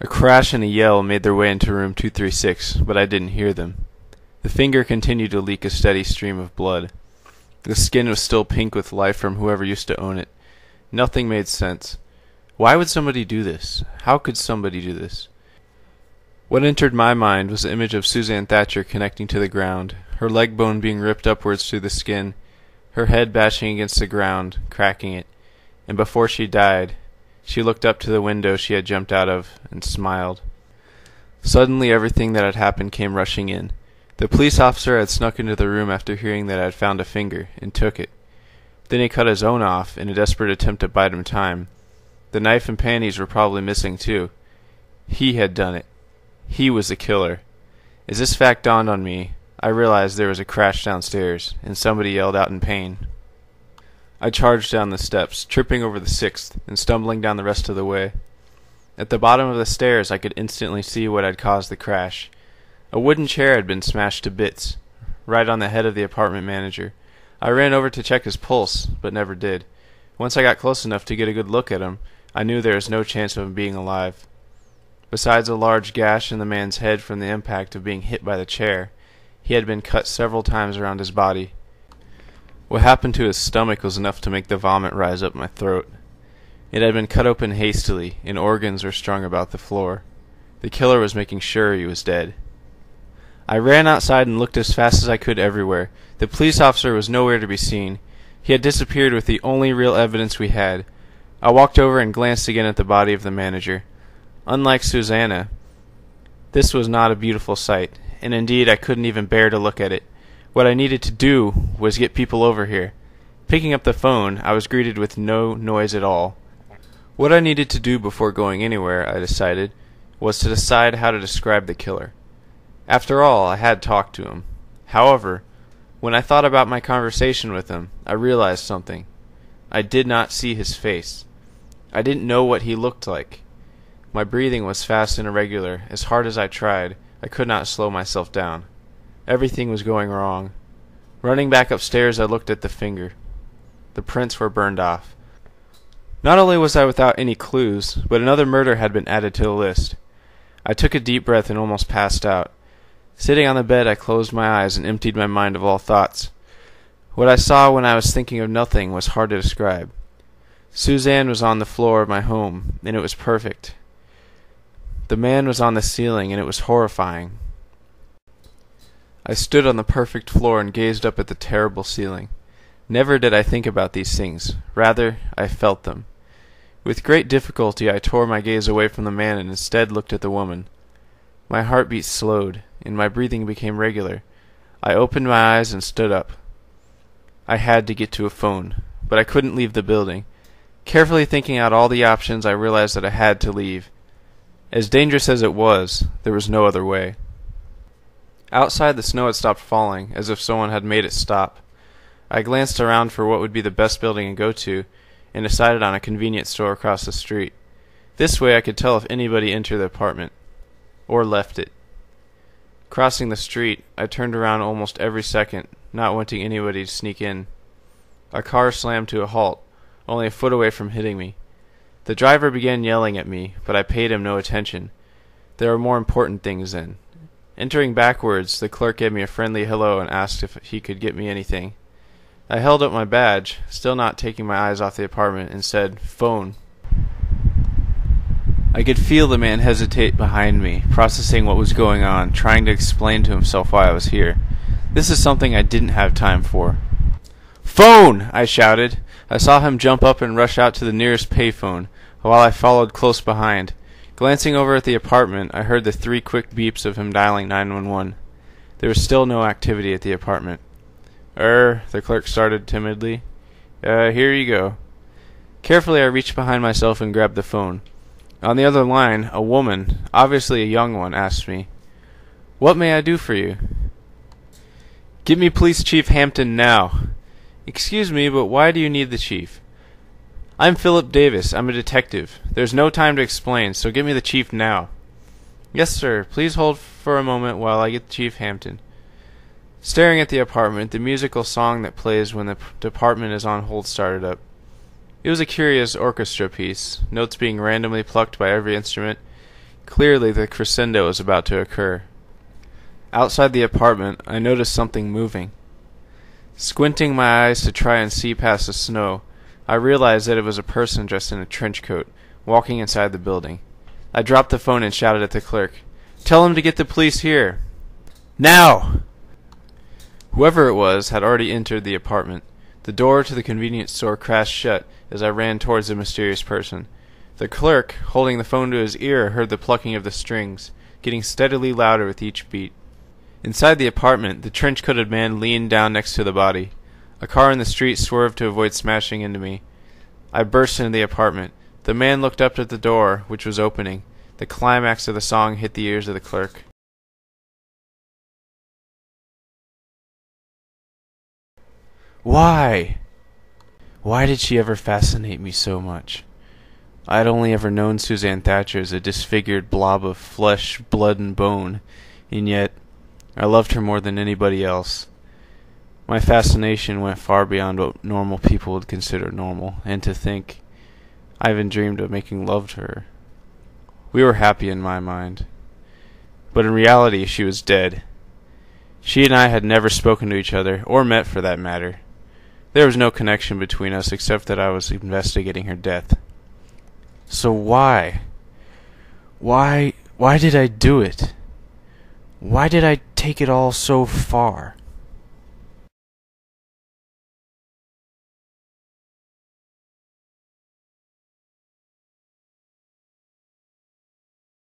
A crash and a yell made their way into room 236, but I didn't hear them. The finger continued to leak a steady stream of blood. The skin was still pink with life from whoever used to own it. Nothing made sense. Why would somebody do this? How could somebody do this? What entered my mind was the image of Suzanne Thatcher connecting to the ground, her leg bone being ripped upwards through the skin, her head bashing against the ground, cracking it, and before she died, she looked up to the window she had jumped out of and smiled. Suddenly everything that had happened came rushing in. The police officer had snuck into the room after hearing that I had found a finger, and took it. Then he cut his own off in a desperate attempt to bide him time. The knife and panties were probably missing too. He had done it. He was the killer. As this fact dawned on me, I realized there was a crash downstairs, and somebody yelled out in pain. I charged down the steps, tripping over the 6th, and stumbling down the rest of the way. At the bottom of the stairs I could instantly see what had caused the crash. A wooden chair had been smashed to bits, right on the head of the apartment manager. I ran over to check his pulse, but never did. Once I got close enough to get a good look at him, I knew there was no chance of him being alive. Besides a large gash in the man's head from the impact of being hit by the chair, he had been cut several times around his body. What happened to his stomach was enough to make the vomit rise up my throat. It had been cut open hastily, and organs were strung about the floor. The killer was making sure he was dead. I ran outside and looked as fast as I could everywhere. The police officer was nowhere to be seen. He had disappeared with the only real evidence we had. I walked over and glanced again at the body of the manager. Unlike Susanna, this was not a beautiful sight, and indeed I couldn't even bear to look at it. What I needed to do was get people over here. Picking up the phone, I was greeted with no noise at all. What I needed to do before going anywhere, I decided, was to decide how to describe the killer. After all, I had talked to him. However, when I thought about my conversation with him, I realized something. I did not see his face. I didn't know what he looked like. My breathing was fast and irregular. As hard as I tried, I could not slow myself down. Everything was going wrong. Running back upstairs, I looked at the finger. The prints were burned off. Not only was I without any clues, but another murder had been added to the list. I took a deep breath and almost passed out. Sitting on the bed, I closed my eyes and emptied my mind of all thoughts. What I saw when I was thinking of nothing was hard to describe. Suzanne was on the floor of my home, and it was perfect. The man was on the ceiling, and it was horrifying. I stood on the perfect floor and gazed up at the terrible ceiling. Never did I think about these things. Rather, I felt them. With great difficulty, I tore my gaze away from the man and instead looked at the woman. My heartbeat slowed, and my breathing became regular. I opened my eyes and stood up. I had to get to a phone, but I couldn't leave the building. Carefully thinking out all the options, I realized that I had to leave. As dangerous as it was, there was no other way. Outside, the snow had stopped falling, as if someone had made it stop. I glanced around for what would be the best building to go to, and decided on a convenience store across the street. This way I could tell if anybody entered the apartment, or left it. Crossing the street, I turned around almost every second, not wanting anybody to sneak in. A car slammed to a halt, only a foot away from hitting me. The driver began yelling at me, but I paid him no attention. There were more important things then. Entering backwards, the clerk gave me a friendly hello and asked if he could get me anything. I held up my badge, still not taking my eyes off the apartment, and said, "Phone." I could feel the man hesitate behind me, processing what was going on, trying to explain to himself why I was here. This is something I didn't have time for. "Phone!" I shouted. I saw him jump up and rush out to the nearest payphone, while I followed close behind. Glancing over at the apartment, I heard the 3 quick beeps of him dialing 911. There was still no activity at the apartment. The clerk started timidly. Here you go." Carefully I reached behind myself and grabbed the phone. On the other line, a woman, obviously a young one, asked me, "What may I do for you?" "Get me Police Chief Hampton now." "Excuse me, but why do you need the chief?" "I'm Philip Davis. I'm a detective. There's no time to explain, so get me the chief now." "Yes, sir. Please hold for a moment while I get Chief Hampton." Staring at the apartment, the musical song that plays when the department is on hold started up. It was a curious orchestra piece, notes being randomly plucked by every instrument, Clearly, the crescendo was about to occur. Outside the apartment, I noticed something moving. Squinting my eyes to try and see past the snow, I realized that it was a person dressed in a trench coat, walking inside the building. I dropped the phone and shouted at the clerk, "Tell him to get the police here! Now!" Whoever it was had already entered the apartment. The door to the convenience store crashed shut as I ran towards the mysterious person. The clerk, holding the phone to his ear, heard the plucking of the strings, getting steadily louder with each beat. Inside the apartment, the trench-coated man leaned down next to the body. A car in the street swerved to avoid smashing into me. I burst into the apartment. The man looked up at the door, which was opening. The climax of the song hit the ears of the clerk. Why? Why did she ever fascinate me so much? I had only ever known Suzanne Thatcher as a disfigured blob of flesh, blood, and bone, and yet I loved her more than anybody else. My fascination went far beyond what normal people would consider normal, and to think I even dreamed of making love to her. We were happy in my mind, but in reality she was dead. She and I had never spoken to each other, or met for that matter. There was no connection between us except that I was investigating her death. So why did I do it? Why did I take it all so far?